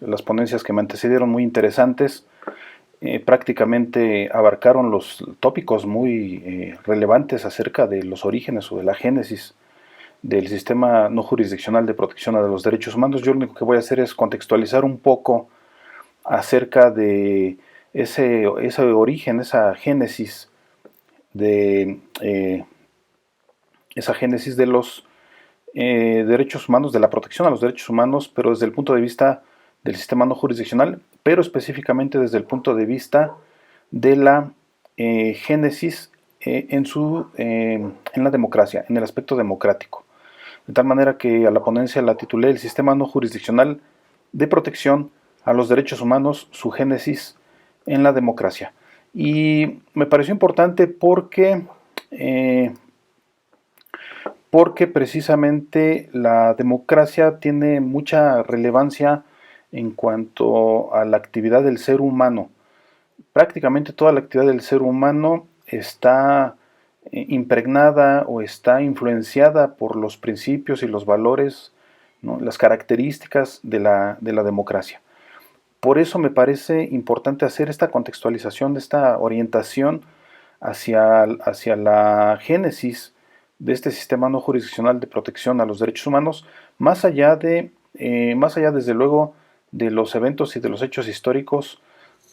las ponencias que me antecedieron muy interesantes. Prácticamente abarcaron los tópicos muy relevantes acerca de los orígenes o de la génesis del sistema no jurisdiccional de protección a los derechos humanos. Yo lo único que voy a hacer es contextualizar un poco acerca de ese origen, de, eh, esa génesis de los derechos humanos, de la protección a los derechos humanos, pero desde el punto de vista del sistema no jurisdiccional, pero específicamente desde el punto de vista de la génesis en la democracia, en el aspecto democrático. De tal manera que a la ponencia la titulé El sistema no jurisdiccional de protección a los derechos humanos, su génesis en la democracia. Y me pareció importante eh, porque precisamente la democracia tiene mucha relevancia en cuanto a la actividad del ser humano. Prácticamente toda la actividad del ser humano está impregnada o está influenciada por los principios y los valores, ¿no?, las características de la democracia. Por eso me parece importante hacer esta contextualización, esta orientación hacia la génesis de este sistema no jurisdiccional de protección a los derechos humanos, más allá desde luego de los eventos y de los hechos históricos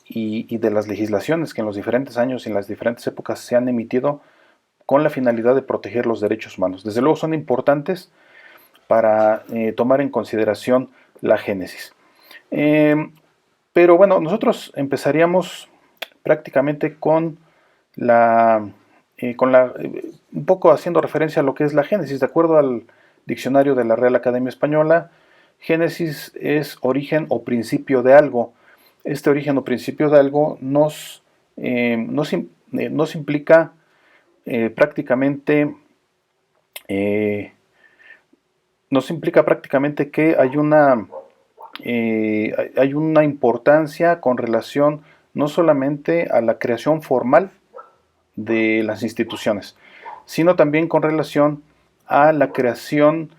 y de las legislaciones que en los diferentes años y en las diferentes épocas se han emitido con la finalidad de proteger los derechos humanos. Desde luego son importantes para tomar en consideración la génesis. Pero bueno, nosotros empezaríamos prácticamente un poco haciendo referencia a lo que es la génesis. De acuerdo al diccionario de la Real Academia Española, génesis es origen o principio de algo. Este origen o principio de algo nos implica prácticamente que hay una importancia con relación no solamente a la creación formal de las instituciones, sino también con relación a la creación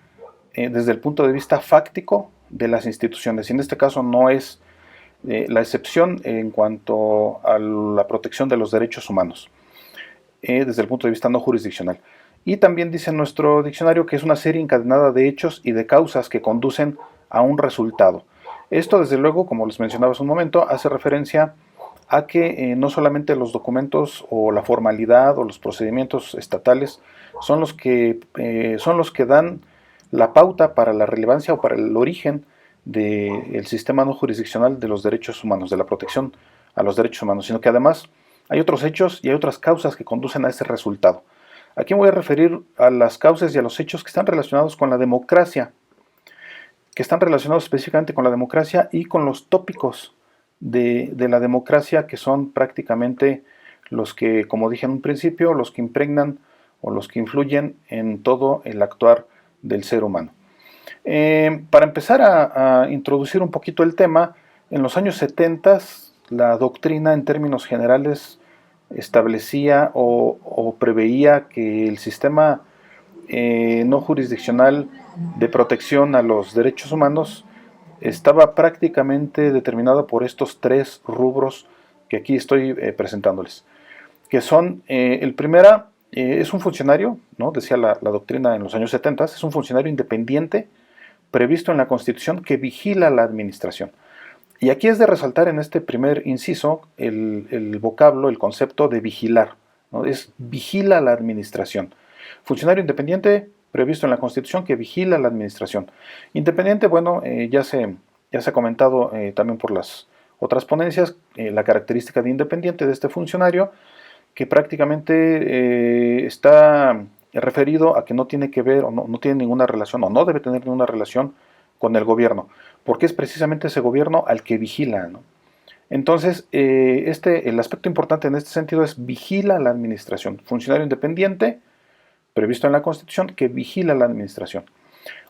desde el punto de vista fáctico de las instituciones. Y en este caso no es la excepción en cuanto a la protección de los derechos humanos, desde el punto de vista no jurisdiccional. Y también dice nuestro diccionario que es una serie encadenada de hechos y de causas que conducen a un resultado. Esto, desde luego, como les mencionaba hace un momento, hace referencia a que no solamente los documentos o la formalidad o los procedimientos estatales son los que dan la pauta para la relevancia o para el origen del sistema no jurisdiccional de los derechos humanos, de la protección a los derechos humanos, sino que además hay otros hechos y hay otras causas que conducen a ese resultado. Aquí me voy a referir a las causas y a los hechos que están relacionados con la democracia, que están relacionados específicamente con la democracia y con los tópicos de la democracia, que son prácticamente los que, como dije en un principio, los que impregnan o los que influyen en todo el actuar del ser humano. Para empezar a introducir un poquito el tema, en los años 70 la doctrina en términos generales establecía o preveía que el sistema no jurisdiccional de protección a los derechos humanos estaba prácticamente determinado por estos tres rubros que aquí estoy presentándoles, que son, el primera, es un funcionario, ¿no?, decía la doctrina en los años 70, es un funcionario independiente previsto en la Constitución que vigila la administración. Y aquí es de resaltar en este primer inciso el vocablo, el concepto de vigilar, ¿no? Es vigila la administración. Funcionario independiente previsto en la Constitución que vigila la administración. Independiente, bueno, ya se ha comentado también por las otras ponencias, la característica de independiente de este funcionario, que prácticamente está referido a que no tiene que ver o no tiene ninguna relación o no debe tener ninguna relación con el gobierno, porque es precisamente ese gobierno al que vigila, ¿no? Entonces, el aspecto importante en este sentido es vigila la administración. Funcionario independiente, previsto en la Constitución, que vigila la administración.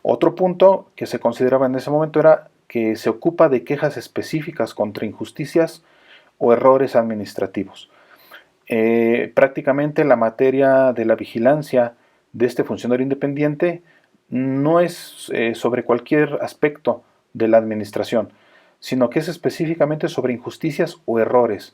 Otro punto que se consideraba en ese momento era que se ocupa de quejas específicas contra injusticias o errores administrativos. Prácticamente la materia de la vigilancia de este funcionario independiente no es sobre cualquier aspecto de la administración, sino que es específicamente sobre injusticias o errores.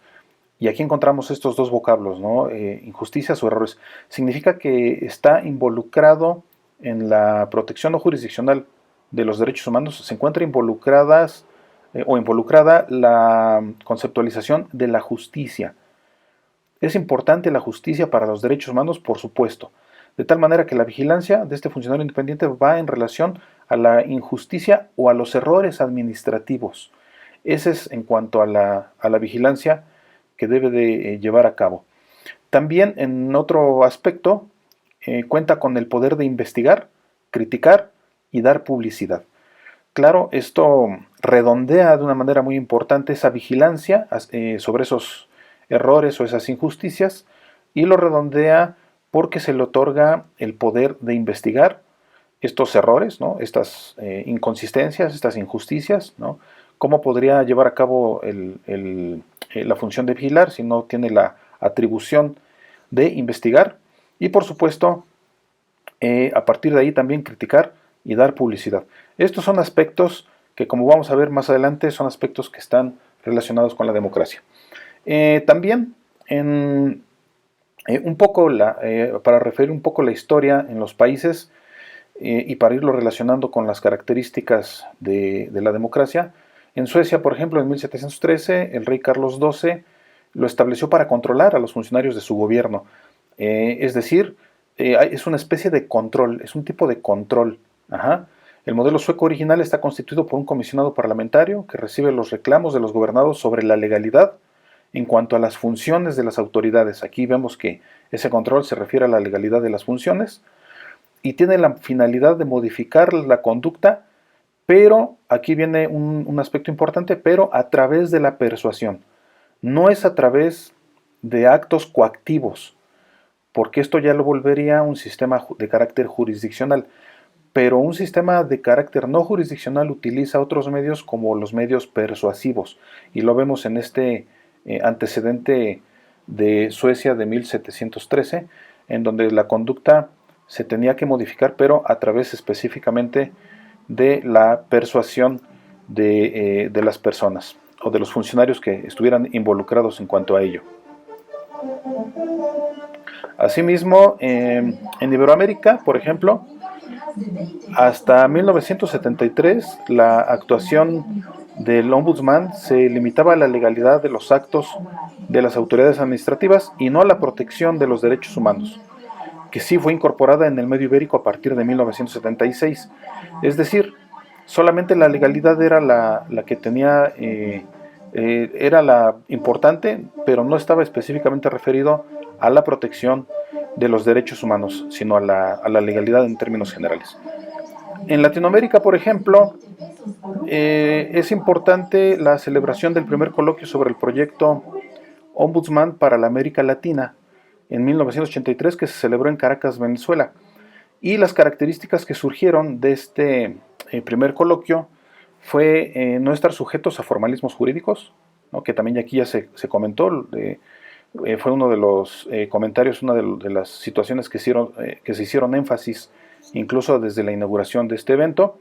Y aquí encontramos estos dos vocablos, ¿no? Injusticias o errores. Significa que está involucrado en la protección no jurisdiccional de los derechos humanos, se encuentra involucrada la conceptualización de la justicia. Es importante la justicia para los derechos humanos, por supuesto, de tal manera que la vigilancia de este funcionario independiente va en relación a la injusticia o a los errores administrativos. Ese es en cuanto a la vigilancia que debe de llevar a cabo. También en otro aspecto, cuenta con el poder de investigar, criticar y dar publicidad. Claro, esto redondea de una manera muy importante esa vigilancia sobre esos errores o esas injusticias y lo redondea porque se le otorga el poder de investigar estos errores, ¿no? Estas inconsistencias, estas injusticias, ¿no? ¿Cómo podría llevar a cabo la función de vigilar si no tiene la atribución de investigar? Y por supuesto, a partir de ahí también criticar y dar publicidad. Estos son aspectos que, como vamos a ver más adelante, son aspectos que están relacionados con la democracia. También, para referir un poco la historia en los países y para irlo relacionando con las características de la democracia, en Suecia, por ejemplo, en 1713, el rey Carlos XII lo estableció para controlar a los funcionarios de su gobierno. Es decir, es una especie de control, es un tipo de control. Ajá. El modelo sueco original está constituido por un comisionado parlamentario que recibe los reclamos de los gobernados sobre la legalidad en cuanto a las funciones de las autoridades. Aquí vemos que ese control se refiere a la legalidad de las funciones y tiene la finalidad de modificar la conducta, pero aquí viene un aspecto importante, pero a través de la persuasión. No es a través de actos coactivos, porque esto ya lo volvería un sistema de carácter jurisdiccional. Pero un sistema de carácter no jurisdiccional utiliza otros medios como los medios persuasivos. Y lo vemos en este antecedente de Suecia de 1713, en donde la conducta se tenía que modificar, pero a través específicamente de la persuasión de las personas o de los funcionarios que estuvieran involucrados en cuanto a ello. Asimismo, en Iberoamérica, por ejemplo, hasta 1973, la actuación del ombudsman se limitaba a la legalidad de los actos de las autoridades administrativas y no a la protección de los derechos humanos, que sí fue incorporada en el medio ibérico a partir de 1976. Es decir, solamente la legalidad era la que tenía, era la importante, pero no estaba específicamente referido a la protección de los derechos humanos, sino a la legalidad en términos generales. En Latinoamérica, por ejemplo, es importante la celebración del primer coloquio sobre el proyecto Ombudsman para la América Latina en 1983, que se celebró en Caracas, Venezuela. Y las características que surgieron de este primer coloquio fue no estar sujetos a formalismos jurídicos, ¿no? Que también aquí ya se comentó, fue uno de los comentarios, una de las situaciones que se hicieron énfasis incluso desde la inauguración de este evento,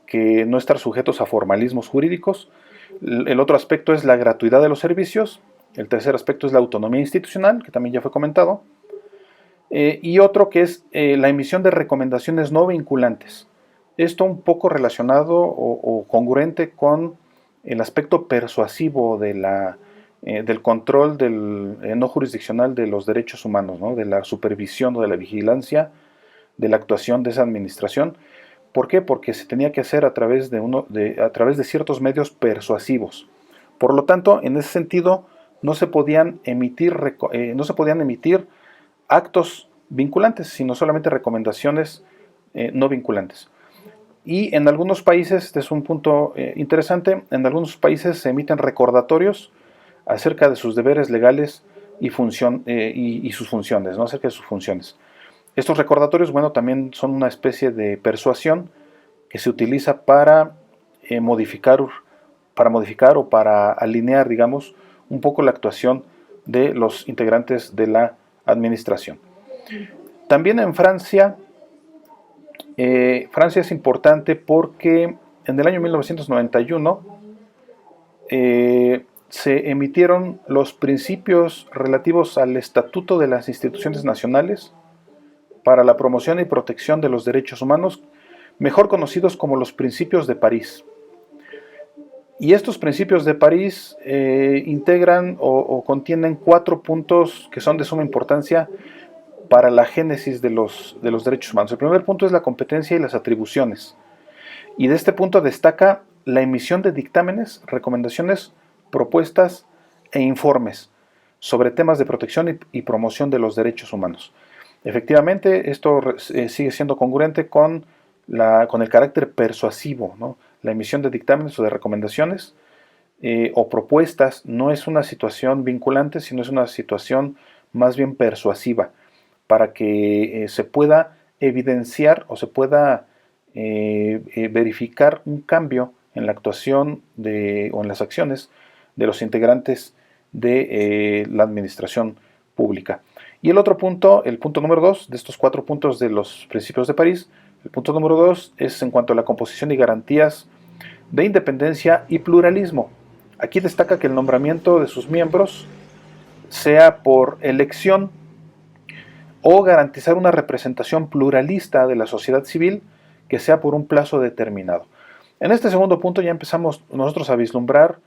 que no estar sujetos a formalismos jurídicos. El otro aspecto es la gratuidad de los servicios. El tercer aspecto es la autonomía institucional, que también ya fue comentado. Y otro que es la emisión de recomendaciones no vinculantes. Esto un poco relacionado o congruente con el aspecto persuasivo del control no jurisdiccional de los derechos humanos, ¿no? De la supervisión o de la vigilancia de la actuación de esa administración. ¿Por qué? Porque se tenía que hacer a través de ciertos medios persuasivos. Por lo tanto, en ese sentido, no se podían emitir actos vinculantes, sino solamente recomendaciones no vinculantes. Y en algunos países, este es un punto interesante, en algunos países se emiten recordatorios acerca de sus deberes legales y sus funciones, ¿no? Acerca de sus funciones. Estos recordatorios, bueno, también son una especie de persuasión que se utiliza para modificar o para alinear, digamos, un poco la actuación de los integrantes de la administración. También en Francia, Francia es importante porque en el año 1991 se emitieron los principios relativos al Estatuto de las Instituciones Nacionales para la promoción y protección de los derechos humanos, mejor conocidos como los Principios de París. Y estos Principios de París integran o contienen 4 puntos que son de suma importancia para la génesis de los derechos humanos. El primer punto es la competencia y las atribuciones. Y de este punto destaca la emisión de dictámenes, recomendaciones, propuestas e informes sobre temas de protección y promoción de los derechos humanos. Efectivamente, esto sigue siendo congruente con el carácter persuasivo, ¿no? La emisión de dictámenes o de recomendaciones o propuestas no es una situación vinculante, sino es una situación más bien persuasiva, para que se pueda evidenciar o se pueda verificar un cambio en la actuación o en las acciones de los integrantes de la administración pública. Y el otro punto, el punto número 2 de estos 4 puntos de los Principios de París, el punto número 2 es en cuanto a la composición y garantías de independencia y pluralismo. Aquí destaca que el nombramiento de sus miembros sea por elección o garantizar una representación pluralista de la sociedad civil que sea por un plazo determinado. En este segundo punto ya empezamos nosotros a vislumbrar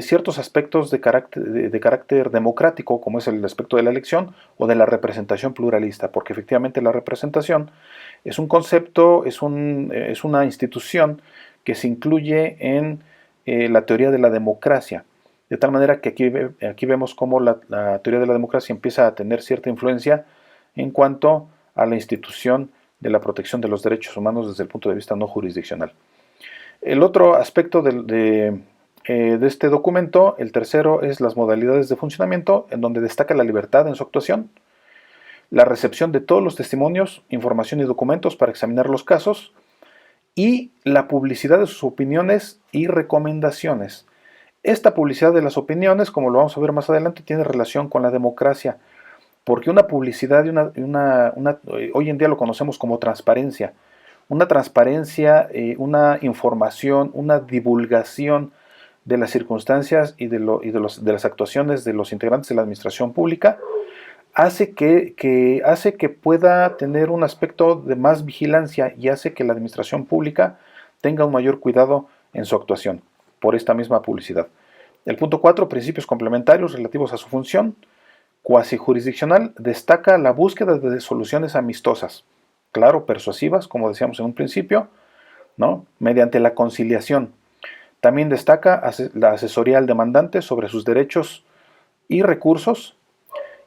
ciertos aspectos de carácter democrático, como es el aspecto de la elección o de la representación pluralista, porque efectivamente la representación es un concepto, es una institución que se incluye en la teoría de la democracia, de tal manera que aquí vemos cómo la teoría de la democracia empieza a tener cierta influencia en cuanto a la institución de la protección de los derechos humanos desde el punto de vista no jurisdiccional. El otro aspecto de este documento, el tercero, es las modalidades de funcionamiento, en donde destaca la libertad en su actuación, la recepción de todos los testimonios, información y documentos para examinar los casos, y la publicidad de sus opiniones y recomendaciones. Esta publicidad de las opiniones, como lo vamos a ver más adelante, tiene relación con la democracia, porque una publicidad hoy en día lo conocemos como transparencia. Una transparencia, una información, una divulgación de las circunstancias y de las actuaciones de los integrantes de la administración pública hace que pueda tener un aspecto de más vigilancia y hace que la administración pública tenga un mayor cuidado en su actuación por esta misma publicidad. El punto 4, principios complementarios relativos a su función cuasi jurisdiccional, destaca la búsqueda de soluciones amistosas, claro, persuasivas, como decíamos en un principio, ¿no? Mediante la conciliación. También destaca la asesoría al demandante sobre sus derechos y recursos,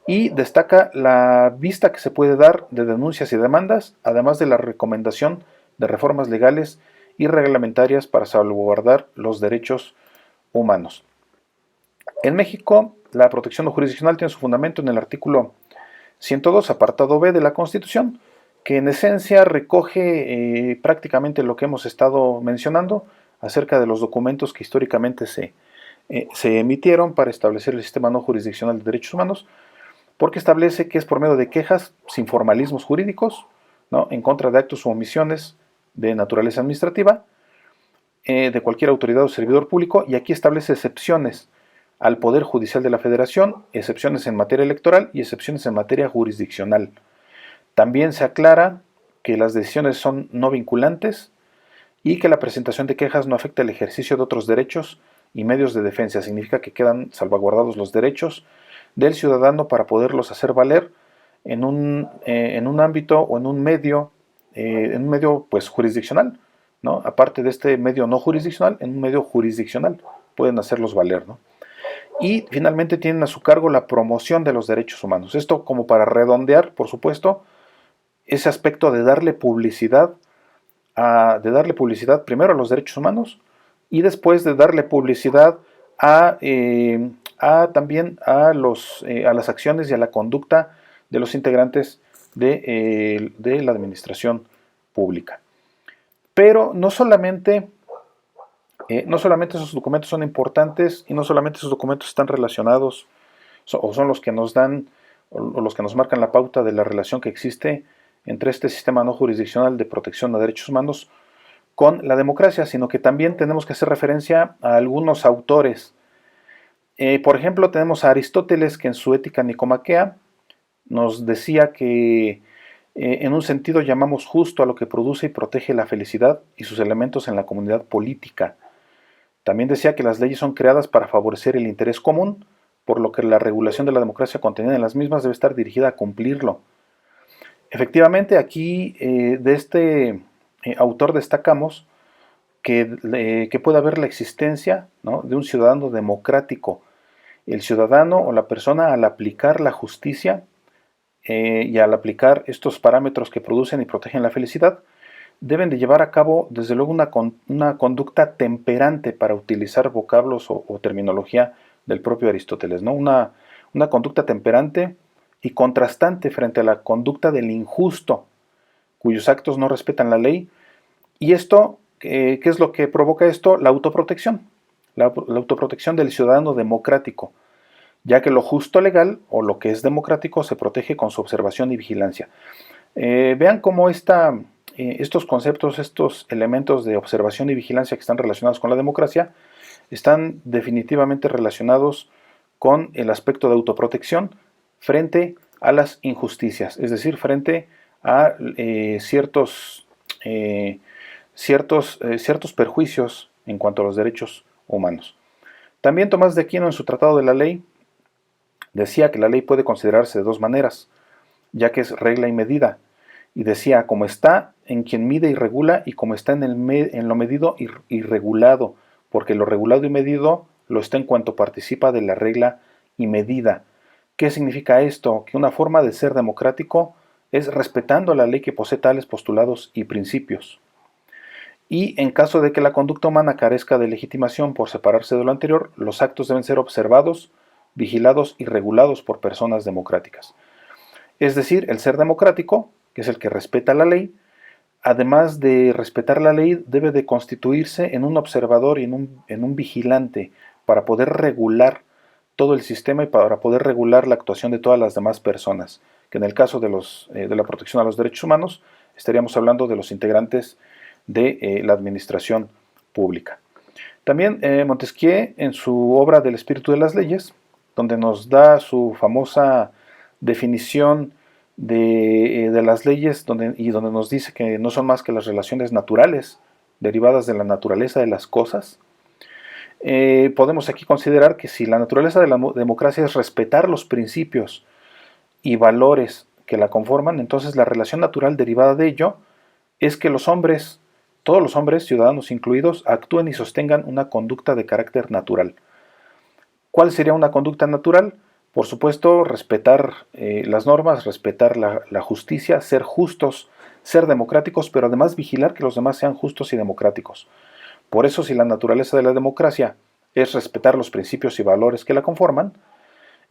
y destaca la vista que se puede dar de denuncias y demandas, además de la recomendación de reformas legales y reglamentarias para salvaguardar los derechos humanos. En México, la protección no jurisdiccional tiene su fundamento en el artículo 102, apartado B de la Constitución, que en esencia recoge prácticamente lo que hemos estado mencionando acerca de los documentos que históricamente se emitieron para establecer el sistema no jurisdiccional de derechos humanos, porque establece que es por medio de quejas sin formalismos jurídicos, ¿no?, en contra de actos u omisiones de naturaleza administrativa, de cualquier autoridad o servidor público, y aquí establece excepciones al Poder Judicial de la Federación, excepciones en materia electoral y excepciones en materia jurisdiccional. También se aclara que las decisiones son no vinculantes y que la presentación de quejas no afecta el ejercicio de otros derechos y medios de defensa. Significa que quedan salvaguardados los derechos del ciudadano para poderlos hacer valer en un ámbito o en un medio pues jurisdiccional, ¿no? Aparte de este medio no jurisdiccional, en un medio jurisdiccional pueden hacerlos valer, ¿no? Y finalmente tienen a su cargo la promoción de los derechos humanos. Esto como para redondear, por supuesto, ese aspecto de darle publicidad primero a los derechos humanos y después de darle publicidad también a las acciones y a la conducta de los integrantes de la administración pública. Pero no solamente esos documentos son importantes y no solamente esos documentos están relacionados o son los que nos dan o los que nos marcan la pauta de la relación que existe entre este sistema no jurisdiccional de protección a derechos humanos con la democracia, sino que también tenemos que hacer referencia a algunos autores. Por ejemplo, tenemos a Aristóteles, que en su Ética Nicomaquea nos decía que en un sentido llamamos justo a lo que produce y protege la felicidad y sus elementos en la comunidad política. También decía que las leyes son creadas para favorecer el interés común, por lo que la regulación de la democracia contenida en las mismas debe estar dirigida a cumplirlo. Efectivamente, aquí de este autor destacamos que puede haber la existencia, ¿no?, de un ciudadano democrático. El ciudadano o la persona, al aplicar la justicia y al aplicar estos parámetros que producen y protegen la felicidad, deben de llevar a cabo desde luego una conducta temperante, para utilizar vocablos o terminología del propio Aristóteles, ¿no? Una conducta temperante y contrastante frente a la conducta del injusto, cuyos actos no respetan la ley. Y esto, ¿qué es lo que provoca esto? La autoprotección, la autoprotección del ciudadano democrático, ya que lo justo legal o lo que es democrático se protege con su observación y vigilancia. Vean cómo estos conceptos, estos elementos de observación y vigilancia que están relacionados con la democracia, están definitivamente relacionados con el aspecto de autoprotección frente a las injusticias, es decir, frente a ciertos perjuicios en cuanto a los derechos humanos. También Tomás de Aquino, en su Tratado de la Ley, decía que la ley puede considerarse de dos maneras, ya que es regla y medida, y decía, como está en quien mide y regula, y como está en lo medido y regulado, porque lo regulado y medido lo está en cuanto participa de la regla y medida. ¿Qué significa esto? Que una forma de ser democrático es respetando la ley que posee tales postulados y principios. Y en caso de que la conducta humana carezca de legitimación por separarse de lo anterior, los actos deben ser observados, vigilados y regulados por personas democráticas. Es decir, el ser democrático, que es el que respeta la ley, además de respetar la ley, debe de constituirse en un observador y en un vigilante para poder regular todo el sistema y para poder regular la actuación de todas las demás personas, que en el caso de la protección a los derechos humanos estaríamos hablando de los integrantes de la administración pública. También Montesquieu, en su obra del espíritu de las leyes, donde nos da su famosa definición de las leyes y donde nos dice que no son más que las relaciones naturales derivadas de la naturaleza de las cosas, podemos aquí considerar que si la naturaleza de la democracia es respetar los principios y valores que la conforman, entonces la relación natural derivada de ello es que los hombres, todos los hombres, ciudadanos incluidos, actúen y sostengan una conducta de carácter natural. ¿Cuál sería una conducta natural? Por supuesto, respetar las normas, respetar la justicia, ser justos, ser democráticos, pero además vigilar que los demás sean justos y democráticos. Por eso, si la naturaleza de la democracia es respetar los principios y valores que la conforman,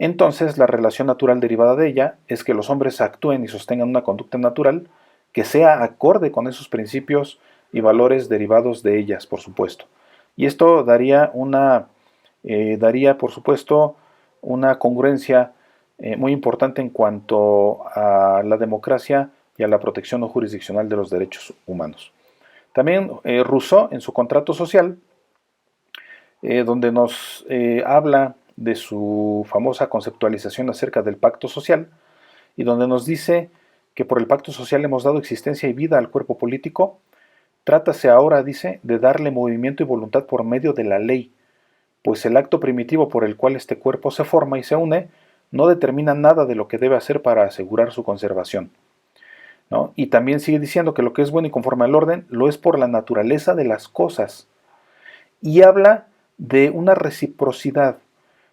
entonces la relación natural derivada de ella es que los hombres actúen y sostengan una conducta natural que sea acorde con esos principios y valores derivados de ellas, por supuesto. Y esto daría por supuesto, una congruencia muy importante en cuanto a la democracia y a la protección no jurisdiccional de los derechos humanos. También Rousseau, en su Contrato Social, donde nos habla de su famosa conceptualización acerca del pacto social, y donde nos dice que por el pacto social hemos dado existencia y vida al cuerpo político, trátase ahora, dice, de darle movimiento y voluntad por medio de la ley, pues el acto primitivo por el cual este cuerpo se forma y se une no determina nada de lo que debe hacer para asegurar su conservación, ¿no? Y también sigue diciendo que lo que es bueno y conforme al orden lo es por la naturaleza de las cosas. Y habla de una reciprocidad.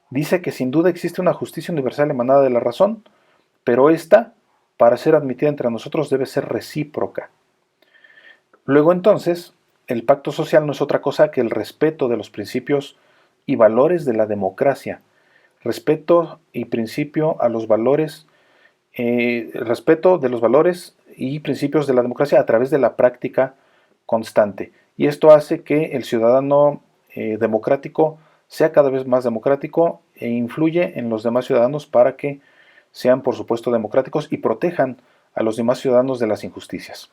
Dice que sin duda existe una justicia universal emanada de la razón, pero esta, para ser admitida entre nosotros, debe ser recíproca. Luego entonces, el pacto social no es otra cosa que el respeto de los principios y valores de la democracia. Respeto y principio a los valores, respeto de los valores y principios de la democracia a través de la práctica constante. Y esto hace que el ciudadano democrático sea cada vez más democrático e influye en los demás ciudadanos para que sean, por supuesto, democráticos y protejan a los demás ciudadanos de las injusticias.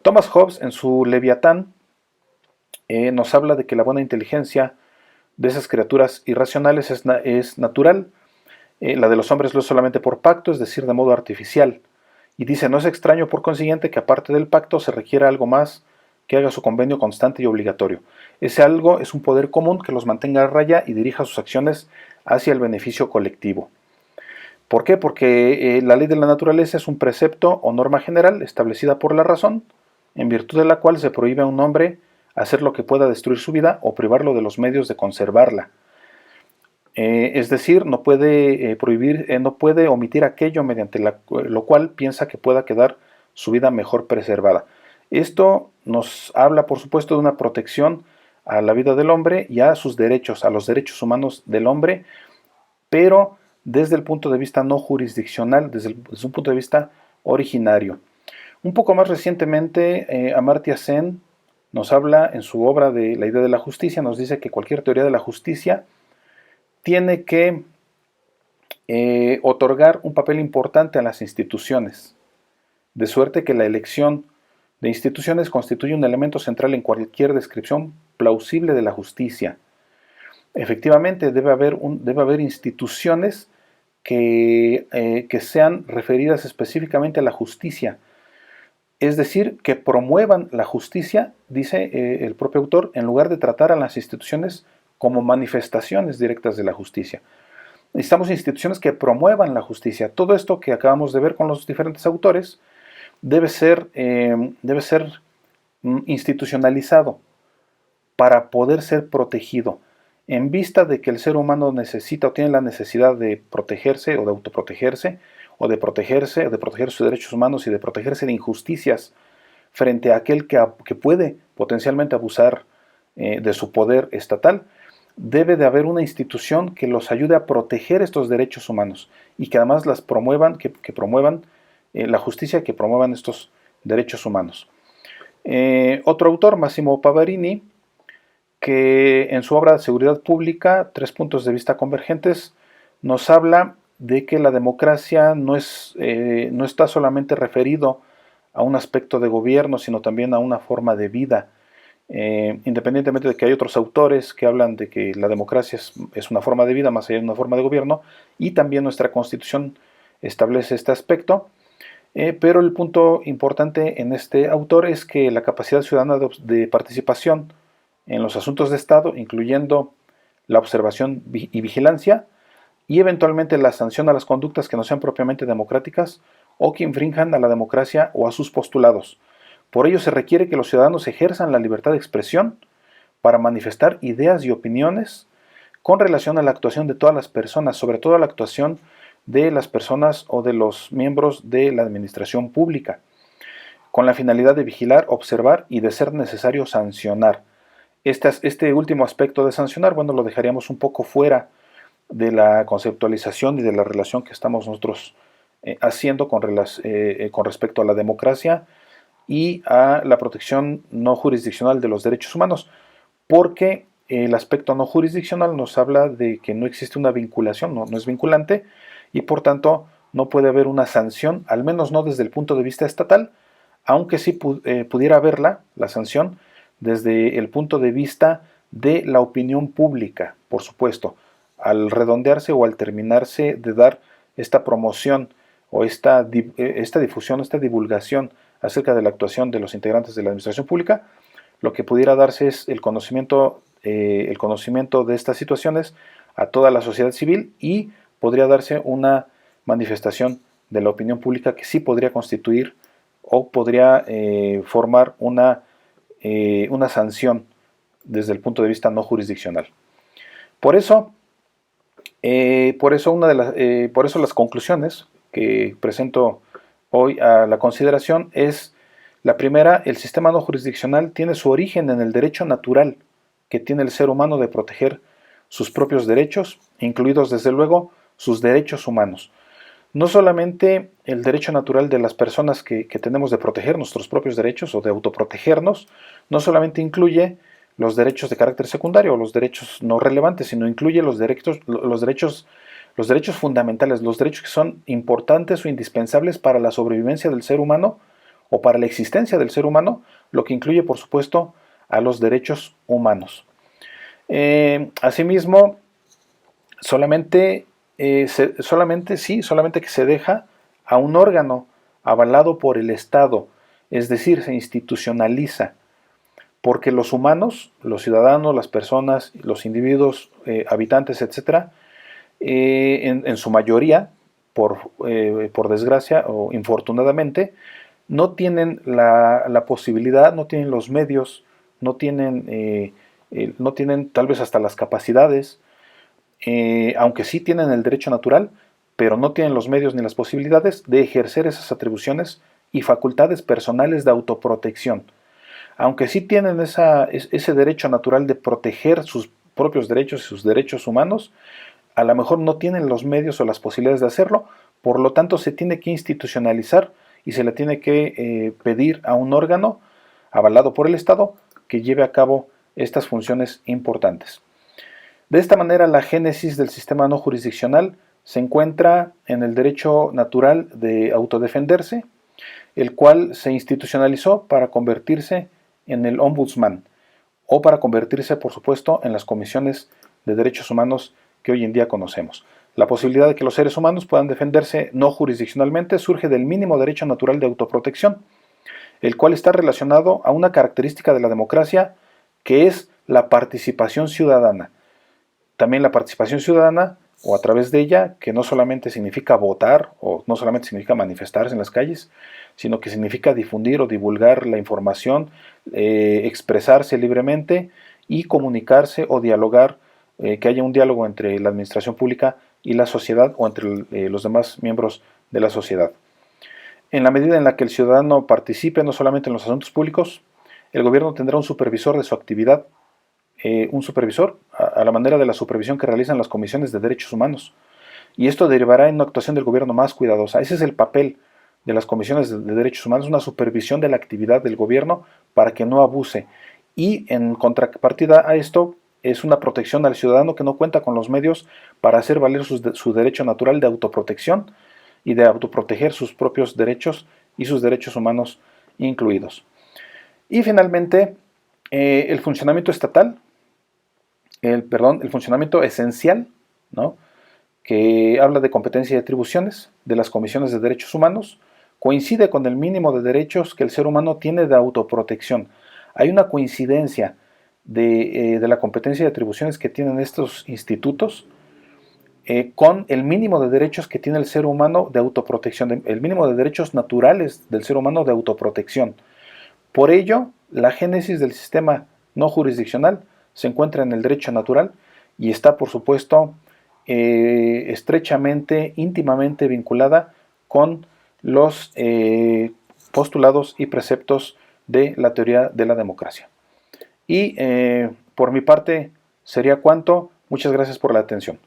Thomas Hobbes, en su Leviatán, nos habla de que la buena inteligencia de esas criaturas irracionales es natural. La de los hombres lo es solamente por pacto, es decir, de modo artificial. Y dice, no es extraño por consiguiente que aparte del pacto se requiera algo más que haga su convenio constante y obligatorio. Ese algo es un poder común que los mantenga a raya y dirija sus acciones hacia el beneficio colectivo. ¿Por qué? Porque la ley de la naturaleza es un precepto o norma general establecida por la razón, en virtud de la cual se prohíbe a un hombre hacer lo que pueda destruir su vida o privarlo de los medios de conservarla. Es decir, no puede prohibir, no puede omitir aquello mediante lo cual piensa que pueda quedar su vida mejor preservada. Esto nos habla, por supuesto, de una protección a la vida del hombre y a sus derechos, a los derechos humanos del hombre, pero desde el punto de vista no jurisdiccional, desde un punto de vista originario. Un poco más recientemente, Amartya Sen nos habla en su obra de La idea de la justicia, nos dice que cualquier teoría de la justicia tiene que otorgar un papel importante a las instituciones, de suerte que la elección de instituciones constituye un elemento central en cualquier descripción plausible de la justicia. Efectivamente, debe haber instituciones que sean referidas específicamente a la justicia, es decir, que promuevan la justicia, dice el propio autor, en lugar de tratar a las instituciones como manifestaciones directas de la justicia. Necesitamos instituciones que promuevan la justicia. Todo esto que acabamos de ver con los diferentes autores debe ser institucionalizado para poder ser protegido, en vista de que el ser humano necesita o tiene la necesidad de protegerse o de autoprotegerse, o de proteger sus derechos humanos y de protegerse de injusticias frente a aquel que puede potencialmente abusar de su poder estatal. Debe de haber una institución que los ayude a proteger estos derechos humanos y que además las promuevan, que promuevan la justicia, que promuevan estos derechos humanos. Otro autor, Massimo Pavarini, que en su obra de Seguridad Pública, Tres puntos de vista convergentes, nos habla de que la democracia no está solamente referido a un aspecto de gobierno, sino también a una forma de vida. Independientemente de que hay otros autores que hablan de que la democracia es una forma de vida más allá de una forma de gobierno, y también nuestra Constitución establece este aspecto, pero el punto importante en este autor es que la capacidad ciudadana de participación en los asuntos de Estado, incluyendo la observación y vigilancia, y eventualmente la sanción a las conductas que no sean propiamente democráticas o que infrinjan a la democracia o a sus postulados. Por ello se requiere que los ciudadanos ejerzan la libertad de expresión para manifestar ideas y opiniones con relación a la actuación de todas las personas, sobre todo a la actuación de las personas o de los miembros de la administración pública, con la finalidad de vigilar, observar y, de ser necesario, sancionar. Este último aspecto de sancionar, bueno, lo dejaríamos un poco fuera de la conceptualización y de la relación que estamos nosotros haciendo con respecto a la democracia y a la protección no jurisdiccional de los derechos humanos, porque el aspecto no jurisdiccional nos habla de que no existe una vinculación, no es vinculante, y por tanto no puede haber una sanción, al menos no desde el punto de vista estatal, aunque sí pudiera haberla, la sanción, desde el punto de vista de la opinión pública, por supuesto, al redondearse o al terminarse de dar esta promoción o esta difusión, esta divulgación acerca de la actuación de los integrantes de la administración pública, lo que pudiera darse es el conocimiento de estas situaciones a toda la sociedad civil, y podría darse una manifestación de la opinión pública que sí podría constituir o podría formar una sanción desde el punto de vista no jurisdiccional. Por eso las conclusiones que presento hoy a la consideración es: la primera, el sistema no jurisdiccional tiene su origen en el derecho natural que tiene el ser humano de proteger sus propios derechos, incluidos desde luego sus derechos humanos. No solamente el derecho natural de las personas que tenemos de proteger nuestros propios derechos o de autoprotegernos, no solamente incluye los derechos de carácter secundario o los derechos no relevantes, sino incluye los derechos fundamentales, los derechos que son importantes o indispensables para la sobrevivencia del ser humano o para la existencia del ser humano, lo que incluye, por supuesto, a los derechos humanos. Asimismo, solamente que se deja a un órgano avalado por el Estado, es decir, se institucionaliza, porque los humanos, los ciudadanos, las personas, los individuos, habitantes, etcétera, en su mayoría, por desgracia o infortunadamente, no tienen la posibilidad, no tienen los medios, no tienen tal vez hasta las capacidades, aunque sí tienen el derecho natural, pero no tienen los medios ni las posibilidades de ejercer esas atribuciones y facultades personales de autoprotección. Aunque sí tienen ese derecho natural de proteger sus propios derechos y sus derechos humanos, a lo mejor no tienen los medios o las posibilidades de hacerlo, por lo tanto se tiene que institucionalizar y se le tiene que pedir a un órgano avalado por el Estado que lleve a cabo estas funciones importantes. De esta manera, la génesis del sistema no jurisdiccional se encuentra en el derecho natural de autodefenderse, el cual se institucionalizó para convertirse en el ombudsman o para convertirse, por supuesto, en las comisiones de derechos humanos que hoy en día conocemos. La posibilidad de que los seres humanos puedan defenderse no jurisdiccionalmente surge del mínimo derecho natural de autoprotección, el cual está relacionado a una característica de la democracia que es la participación ciudadana. También la participación ciudadana, o a través de ella, que no solamente significa votar o no solamente significa manifestarse en las calles, sino que significa difundir o divulgar la información, expresarse libremente y comunicarse o dialogar, que haya un diálogo entre la administración pública y la sociedad o entre los demás miembros de la sociedad. En la medida en la que el ciudadano participe no solamente en los asuntos públicos, el gobierno tendrá un supervisor de su actividad, un supervisor a la manera de la supervisión que realizan las comisiones de derechos humanos. Y esto derivará en una actuación del gobierno más cuidadosa. Ese es el papel de las comisiones de derechos humanos, una supervisión de la actividad del gobierno para que no abuse. Y en contrapartida a esto es una protección al ciudadano que no cuenta con los medios para hacer valer su derecho natural de autoprotección y de autoproteger sus propios derechos y sus derechos humanos incluidos. Y finalmente, el funcionamiento estatal, el funcionamiento esencial, ¿no?, que habla de competencia y atribuciones de las comisiones de derechos humanos, coincide con el mínimo de derechos que el ser humano tiene de autoprotección. Hay una coincidencia de la competencia y atribuciones que tienen estos institutos con el mínimo de derechos que tiene el ser humano de autoprotección, el mínimo de derechos naturales del ser humano de autoprotección. Por ello, la génesis del sistema no jurisdiccional se encuentra en el derecho natural y está, por supuesto, estrechamente, íntimamente vinculada con los postulados y preceptos de la teoría de la democracia. Y por mi parte sería cuanto. Muchas gracias por la atención.